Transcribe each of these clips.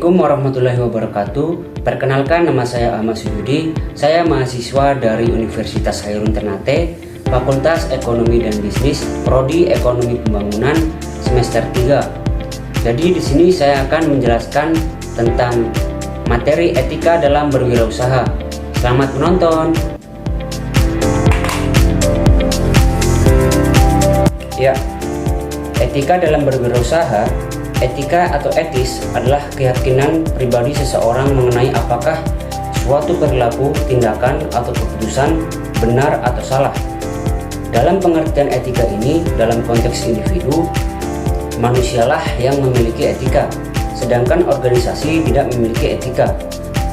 Assalamualaikum warahmatullahi wabarakatuh. Perkenalkan, nama saya Ahmad Suyudi. Saya mahasiswa dari Universitas Hairun Ternate, Fakultas Ekonomi dan Bisnis, Prodi Ekonomi Pembangunan, semester 3. Jadi di sini saya akan menjelaskan tentang materi etika dalam berwirausaha. Selamat menonton. Ya, etika dalam berwirausaha. Etika atau etis adalah keyakinan pribadi seseorang mengenai apakah suatu perilaku, tindakan, atau keputusan benar atau salah. Dalam pengertian etika ini, dalam konteks individu, manusialah yang memiliki etika, sedangkan organisasi tidak memiliki etika.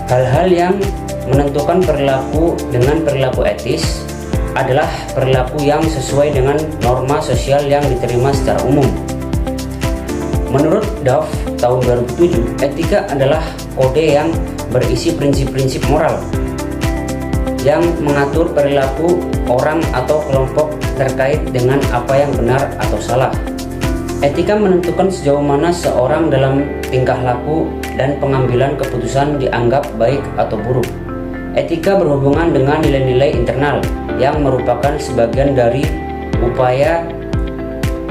Hal-hal yang menentukan perilaku dengan perilaku etis adalah perilaku yang sesuai dengan norma sosial yang diterima secara umum. Menurut Duff tahun 2007, etika adalah kode yang berisi prinsip-prinsip moral yang mengatur perilaku orang atau kelompok terkait dengan apa yang benar atau salah. Etika menentukan sejauh mana seorang dalam tingkah laku dan pengambilan keputusan dianggap baik atau buruk. Etika berhubungan dengan nilai-nilai internal yang merupakan sebagian dari upaya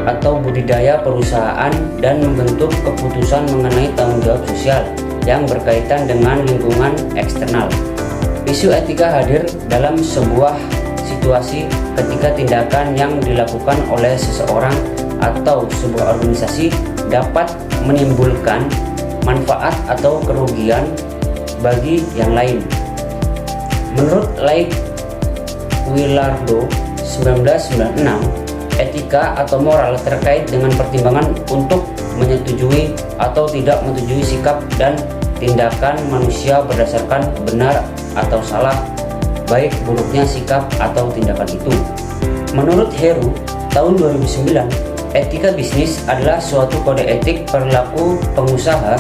atau budidaya perusahaan dan membentuk keputusan mengenai tanggung jawab sosial yang berkaitan dengan lingkungan eksternal. Isu etika hadir dalam sebuah situasi ketika tindakan yang dilakukan oleh seseorang atau sebuah organisasi dapat menimbulkan manfaat atau kerugian bagi yang lain. Menurut Lake Willardo 1996, etika atau moral terkait dengan pertimbangan untuk menyetujui atau tidak menyetujui sikap dan tindakan manusia berdasarkan benar atau salah, baik buruknya sikap atau tindakan itu. Menurut Heru tahun 2009, etika bisnis adalah suatu kode etik perilaku pengusaha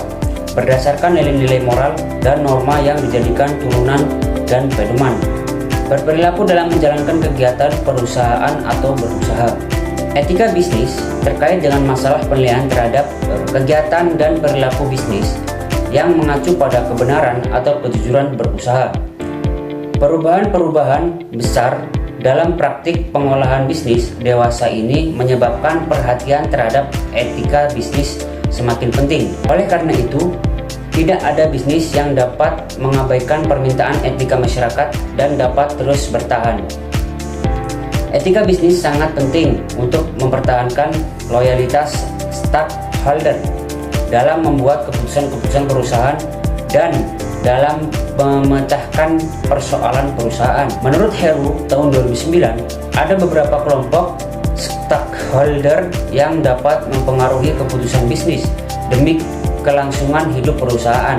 berdasarkan nilai-nilai moral dan norma yang dijadikan turunan dan pedoman berperilaku dalam menjalankan kegiatan perusahaan atau berusaha. Etika bisnis terkait dengan masalah penilaian terhadap kegiatan dan perilaku bisnis yang mengacu pada kebenaran atau kejujuran berusaha. Perubahan-perubahan besar dalam praktik pengolahan bisnis dewasa ini menyebabkan perhatian terhadap etika bisnis semakin penting. Oleh karena itu, tidak ada bisnis yang dapat mengabaikan permintaan etika masyarakat dan dapat terus bertahan. Etika bisnis sangat penting untuk mempertahankan loyalitas stakeholder dalam membuat keputusan-keputusan perusahaan dan dalam memecahkan persoalan perusahaan. Menurut Heru tahun 2009, ada beberapa kelompok stakeholder yang dapat mempengaruhi keputusan bisnis demi kelangsungan hidup perusahaan.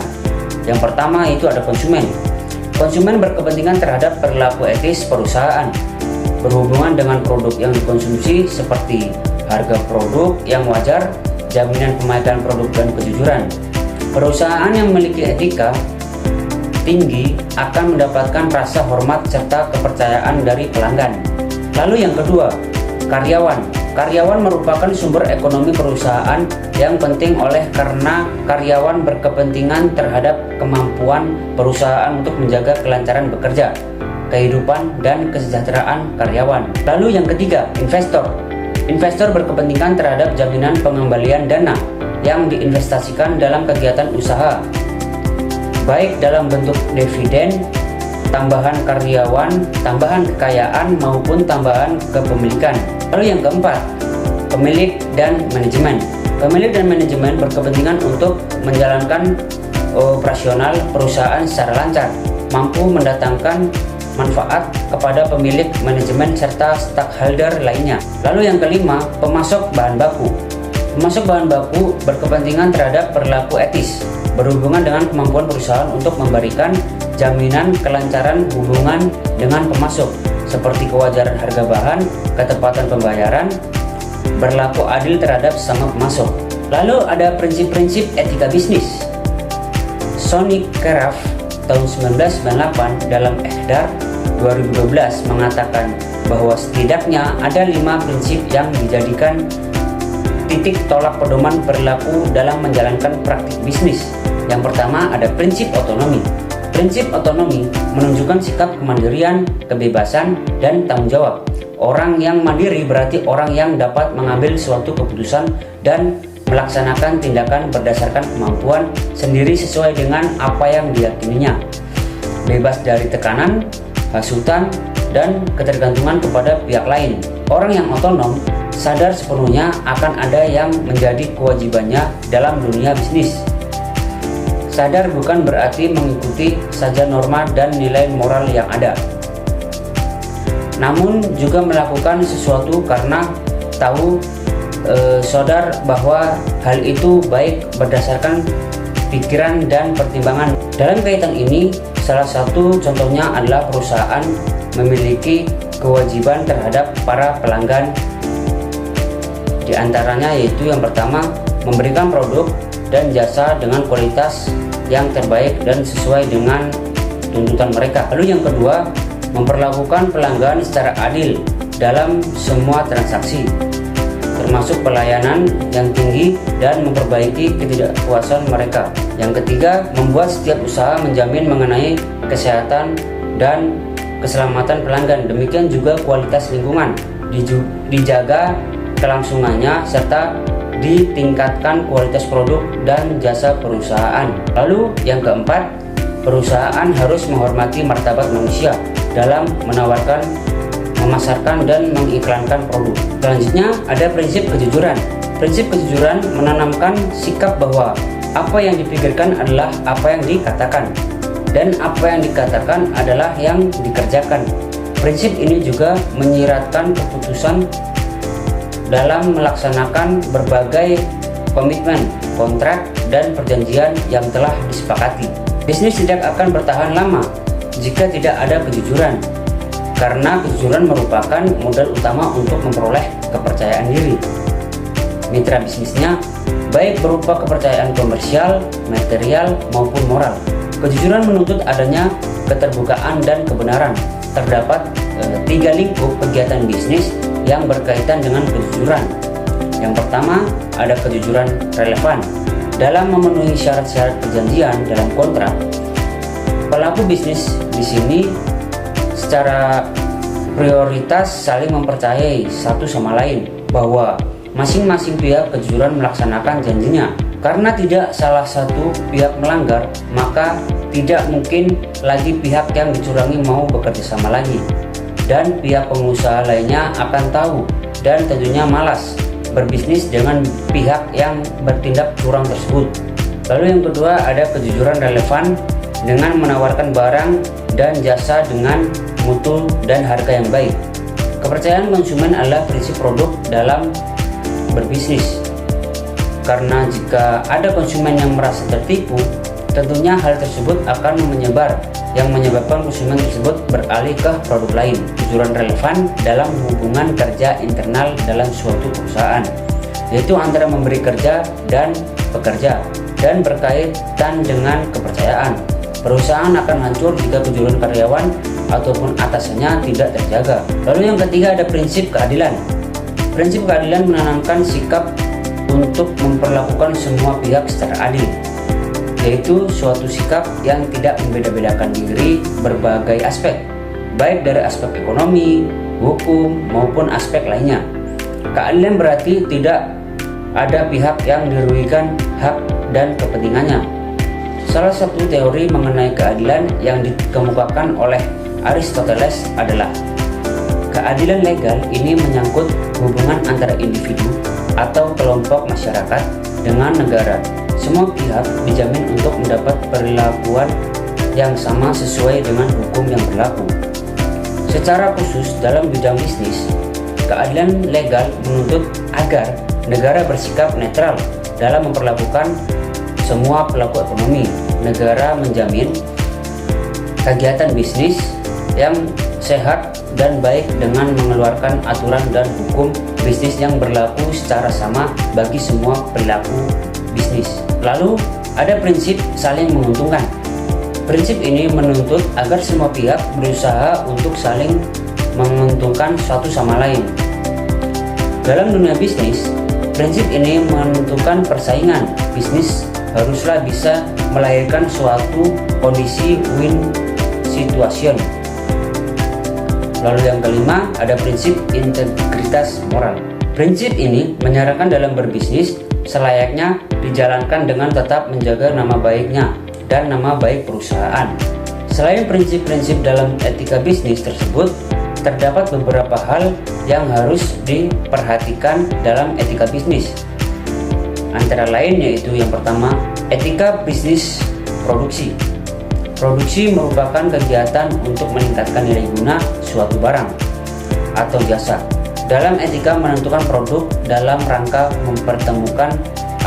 Yang pertama itu ada konsumen. Konsumen berkepentingan terhadap perilaku etis perusahaan berhubungan dengan produk yang dikonsumsi seperti harga produk yang wajar, jaminan pemakaian produk dan kejujuran. Perusahaan yang memiliki etika tinggi akan mendapatkan rasa hormat serta kepercayaan dari pelanggan. Lalu yang kedua, karyawan. Karyawan merupakan sumber ekonomi perusahaan yang penting karena karyawan berkepentingan terhadap kemampuan perusahaan untuk menjaga kelancaran bekerja, kehidupan, dan kesejahteraan karyawan. Lalu yang ketiga, investor. Investor berkepentingan terhadap jaminan pengembalian dana yang diinvestasikan dalam kegiatan usaha, baik dalam bentuk dividen, tambahan karyawan, tambahan kekayaan, maupun tambahan kepemilikan. Lalu yang keempat, pemilik dan manajemen. Pemilik dan manajemen berkepentingan untuk menjalankan operasional perusahaan secara lancar, mampu mendatangkan manfaat kepada pemilik, manajemen, serta stakeholder lainnya. Lalu yang kelima, pemasok bahan baku. Pemasok bahan baku berkepentingan terhadap perilaku etis, berhubungan dengan kemampuan perusahaan untuk memberikan jaminan kelancaran hubungan dengan pemasok, seperti kewajaran harga bahan, ketepatan pembayaran, berlaku adil terhadap sesama pemasok. Lalu ada prinsip-prinsip etika bisnis. Sonny Craft tahun 1998 dalam Ehdar 2012 mengatakan bahwa setidaknya ada 5 prinsip yang dijadikan titik tolak pedoman perilaku dalam menjalankan praktik bisnis. Yang pertama ada prinsip otonomi. Prinsip otonomi menunjukkan sikap kemandirian, kebebasan, dan tanggung jawab. Orang yang mandiri berarti orang yang dapat mengambil suatu keputusan dan melaksanakan tindakan berdasarkan kemampuan sendiri sesuai dengan apa yang diyakininya. Bebas dari tekanan, hasutan, dan ketergantungan kepada pihak lain. Orang yang otonom sadar sepenuhnya akan ada yang menjadi kewajibannya dalam dunia bisnis. Sadar bukan berarti mengikuti saja norma dan nilai moral yang ada, namun juga melakukan sesuatu karena tahu sadar bahwa hal itu baik berdasarkan pikiran dan pertimbangan. Dalam kaitan ini, salah satu contohnya adalah perusahaan memiliki kewajiban terhadap para pelanggan. Di antaranya yaitu yang pertama, memberikan produk dan jasa dengan kualitas yang terbaik dan sesuai dengan tuntutan mereka. Lalu yang kedua, memperlakukan pelanggan secara adil dalam semua transaksi, termasuk pelayanan yang tinggi dan memperbaiki ketidakpuasan mereka. Yang ketiga, membuat setiap usaha menjamin mengenai kesehatan dan keselamatan pelanggan. Demikian juga kualitas lingkungan dijaga kelangsungannya serta ditingkatkan kualitas produk dan jasa perusahaan. Lalu yang keempat, perusahaan harus menghormati martabat manusia dalam menawarkan, memasarkan, dan mengiklankan produk. Selanjutnya ada prinsip kejujuran. Prinsip kejujuran menanamkan sikap bahwa apa yang dipikirkan adalah apa yang dikatakan, dan apa yang dikatakan adalah yang dikerjakan. Prinsip ini juga menyiratkan keputusan dalam melaksanakan berbagai komitmen, kontrak, dan perjanjian yang telah disepakati. Bisnis tidak akan bertahan lama jika tidak ada kejujuran, karena kejujuran merupakan modal utama untuk memperoleh kepercayaan diri mitra bisnisnya, baik berupa kepercayaan komersial, material, maupun moral. Kejujuran menuntut adanya keterbukaan dan kebenaran. Terdapat 3 lingkup kegiatan bisnis yang berkaitan dengan kejujuran. Yang pertama, ada kejujuran relevan. Dalam memenuhi syarat-syarat perjanjian dalam kontrak, pelaku bisnis di sini secara prioritas saling mempercayai satu sama lain bahwa masing-masing pihak kejujuran melaksanakan janjinya. Karena tidak salah satu pihak melanggar, maka tidak mungkin lagi pihak yang dicurangi mau bekerja sama lagi, dan pihak pengusaha lainnya akan tahu dan tentunya malas berbisnis dengan pihak yang bertindak curang tersebut. Lalu yang kedua, ada kejujuran relevan dengan menawarkan barang dan jasa dengan mutu dan harga yang baik. Kepercayaan konsumen adalah prinsip produk dalam berbisnis, karena jika ada konsumen yang merasa tertipu, tentunya hal tersebut akan menyebar, yang menyebabkan konsumen tersebut beralih ke produk lain. Kejujuran relevan dalam hubungan kerja internal dalam suatu perusahaan, yaitu antara memberi kerja dan pekerja, dan berkaitan dengan kepercayaan. Perusahaan akan hancur jika kejujuran karyawan ataupun atasannya tidak terjaga. Lalu yang ketiga, ada prinsip keadilan. Prinsip keadilan menanamkan sikap untuk memperlakukan semua pihak secara adil, yaitu suatu sikap yang tidak membeda-bedakan diri berbagai aspek, baik dari aspek ekonomi, hukum, maupun aspek lainnya. Keadilan berarti tidak ada pihak yang dirugikan hak dan kepentingannya. Salah satu teori mengenai keadilan yang dikemukakan oleh Aristoteles adalah keadilan legal. Ini menyangkut hubungan antara individu atau kelompok masyarakat dengan negara. Semua pihak dijamin untuk mendapat perlakuan yang sama sesuai dengan hukum yang berlaku. Secara khusus dalam bidang bisnis, keadilan legal menuntut agar negara bersikap netral dalam memperlakukan semua pelaku ekonomi. Negara menjamin kegiatan bisnis yang sehat dan baik dengan mengeluarkan aturan dan hukum bisnis yang berlaku secara sama bagi semua perilaku bisnis. Lalu ada prinsip saling menguntungkan. Prinsip ini menuntut agar semua pihak berusaha untuk saling menguntungkan satu sama lain. Dalam dunia bisnis, prinsip ini menentukan persaingan bisnis haruslah bisa melahirkan suatu kondisi win situation. Lalu yang kelima, ada prinsip integritas moral. Prinsip ini menyarankan dalam berbisnis selayaknya dijalankan dengan tetap menjaga nama baiknya dan nama baik perusahaan. Selain prinsip-prinsip dalam etika bisnis tersebut, terdapat beberapa hal yang harus diperhatikan dalam etika bisnis. Antara lain yaitu yang pertama, etika bisnis produksi. Produksi merupakan kegiatan untuk meningkatkan nilai guna suatu barang atau jasa. Dalam etika menentukan produk dalam rangka mempertemukan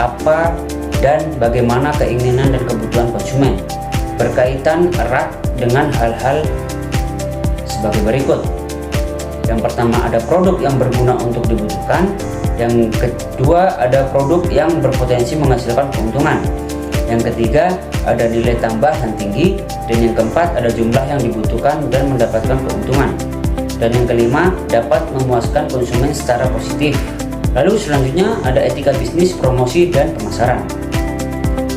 apa dan bagaimana keinginan dan kebutuhan konsumen, berkaitan erat dengan hal-hal sebagai berikut. Yang pertama, ada produk yang berguna untuk dibutuhkan. Yang kedua, ada produk yang berpotensi menghasilkan keuntungan. Yang ketiga, ada nilai tambah yang tinggi. Dan yang keempat, ada jumlah yang dibutuhkan dan mendapatkan keuntungan. Dan yang kelima, dapat memuaskan konsumen secara positif. Lalu selanjutnya ada etika bisnis promosi dan pemasaran.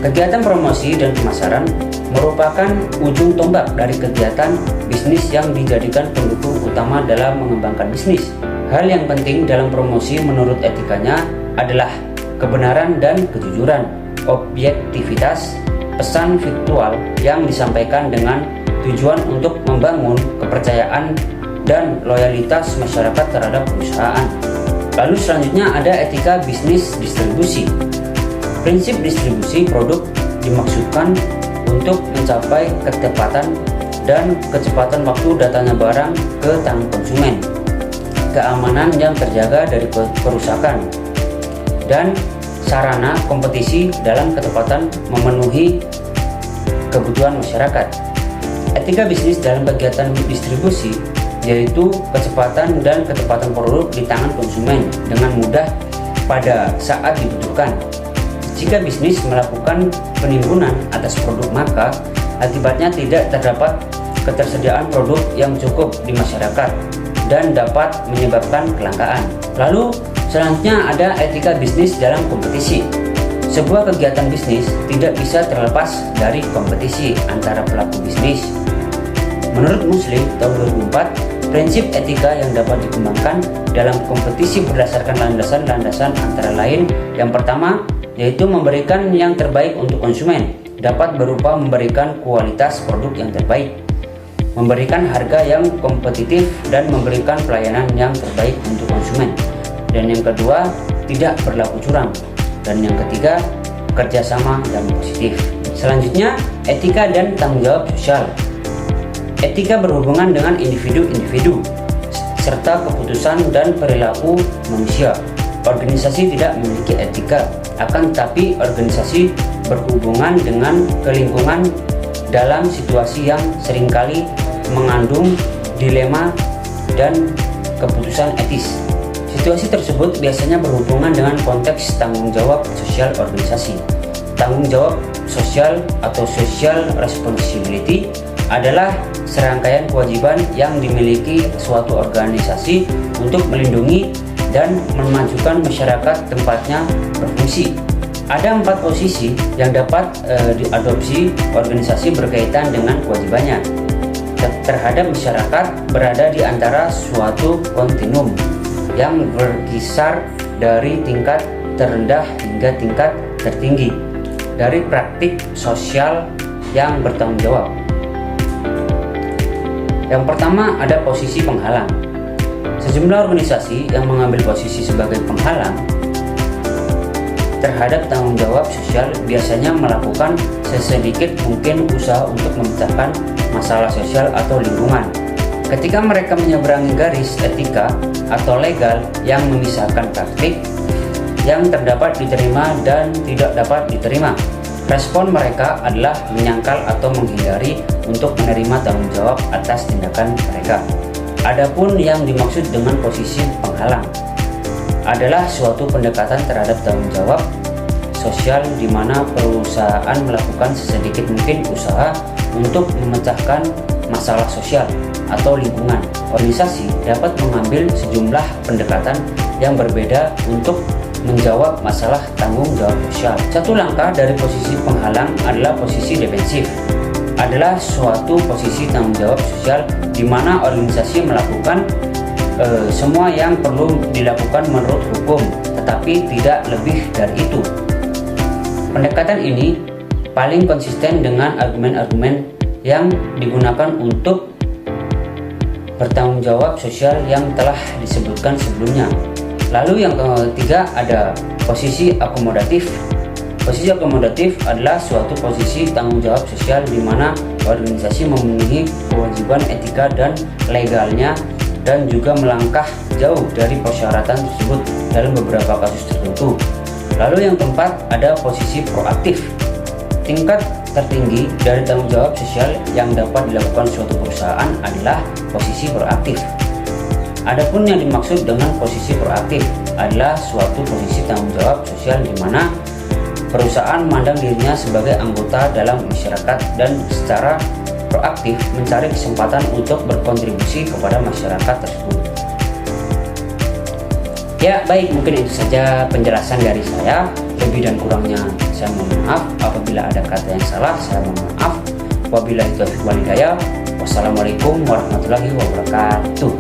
Kegiatan promosi dan pemasaran merupakan ujung tombak dari kegiatan bisnis yang dijadikan pendukung utama dalam mengembangkan bisnis. Hal yang penting dalam promosi menurut etikanya adalah kebenaran dan kejujuran, objektivitas, pesan faktual yang disampaikan dengan tujuan untuk membangun kepercayaan dan loyalitas masyarakat terhadap perusahaan. Lalu selanjutnya ada etika bisnis distribusi. Prinsip distribusi produk dimaksudkan untuk mencapai ketepatan dan kecepatan waktu datangnya barang ke tangan konsumen, keamanan yang terjaga dari kerusakan, dan sarana kompetisi dalam ketepatan memenuhi kebutuhan masyarakat. Etika bisnis dalam kegiatan distribusi yaitu kecepatan dan ketepatan produk di tangan konsumen dengan mudah pada saat dibutuhkan. Jika bisnis melakukan penimbunan atas produk, maka akibatnya tidak terdapat ketersediaan produk yang cukup di masyarakat dan dapat menyebabkan kelangkaan. Lalu selanjutnya ada etika bisnis dalam kompetisi. Sebuah kegiatan bisnis tidak bisa terlepas dari kompetisi antara pelaku bisnis. Menurut Muslim tahun 2004, prinsip etika yang dapat dikembangkan dalam kompetisi berdasarkan landasan-landasan antara lain yang pertama yaitu memberikan yang terbaik untuk konsumen, dapat berupa memberikan kualitas produk yang terbaik, memberikan harga yang kompetitif, dan memberikan pelayanan yang terbaik untuk konsumen. Dan yang kedua, tidak berlaku curang. Dan yang ketiga, kerjasama yang positif. Selanjutnya, etika dan tanggung jawab sosial. Etika berhubungan dengan individu-individu serta keputusan dan perilaku manusia. Organisasi tidak memiliki etika, akan tetapi organisasi berhubungan dengan lingkungan dalam situasi yang seringkali mengandung dilema dan keputusan etis. Situasi tersebut biasanya berhubungan dengan konteks tanggung jawab sosial organisasi. Tanggung jawab sosial atau social responsibility adalah serangkaian kewajiban yang dimiliki suatu organisasi untuk melindungi dan memajukan masyarakat tempatnya berfungsi. Ada 4 posisi yang dapat diadopsi organisasi berkaitan dengan kewajibannya terhadap masyarakat, berada di antara suatu kontinum yang berkisar dari tingkat terendah hingga tingkat tertinggi dari praktik sosial yang bertanggung jawab. Yang pertama ada posisi penghalang. Sejumlah organisasi yang mengambil posisi sebagai penghalang terhadap tanggung jawab sosial biasanya melakukan sesedikit mungkin usaha untuk memecahkan masalah sosial atau lingkungan. Ketika mereka menyeberangi garis etika atau legal yang memisahkan praktik yang terdapat diterima dan tidak dapat diterima, respon mereka adalah menyangkal atau menghindari untuk menerima tanggung jawab atas tindakan mereka. Adapun yang dimaksud dengan posisi penghalang adalah suatu pendekatan terhadap tanggung jawab sosial di mana perusahaan melakukan sesedikit mungkin usaha untuk memecahkan masalah sosial atau lingkungan. Organisasi dapat mengambil sejumlah pendekatan yang berbeda untuk menjawab masalah tanggung jawab sosial. Satu langkah dari posisi penghalang adalah posisi defensif. Adalah suatu posisi tanggung jawab sosial di mana organisasi melakukan semua yang perlu dilakukan menurut hukum, tetapi tidak lebih dari itu. Pendekatan ini paling konsisten dengan argumen-argumen yang digunakan untuk bertanggung jawab sosial yang telah disebutkan sebelumnya. Lalu yang ketiga ada posisi akomodatif. Posisi akomodatif adalah suatu posisi tanggung jawab sosial di mana organisasi memenuhi kewajiban etika dan legalnya dan juga melangkah jauh dari persyaratan tersebut dalam beberapa kasus tertentu. Lalu yang keempat ada posisi proaktif. Tingkat tertinggi dari tanggung jawab sosial yang dapat dilakukan suatu perusahaan adalah posisi proaktif. Adapun yang dimaksud dengan posisi proaktif adalah suatu posisi tanggung jawab sosial di mana perusahaan memandang dirinya sebagai anggota dalam masyarakat dan secara proaktif mencari kesempatan untuk berkontribusi kepada masyarakat tersebut. Ya baik, mungkin itu saja penjelasan dari saya. Lebih dan kurangnya saya mohon maaf. Apabila ada kata yang salah saya mohon maaf. Wabillahi taufiq wal hidayah. Wassalamualaikum warahmatullahi wabarakatuh.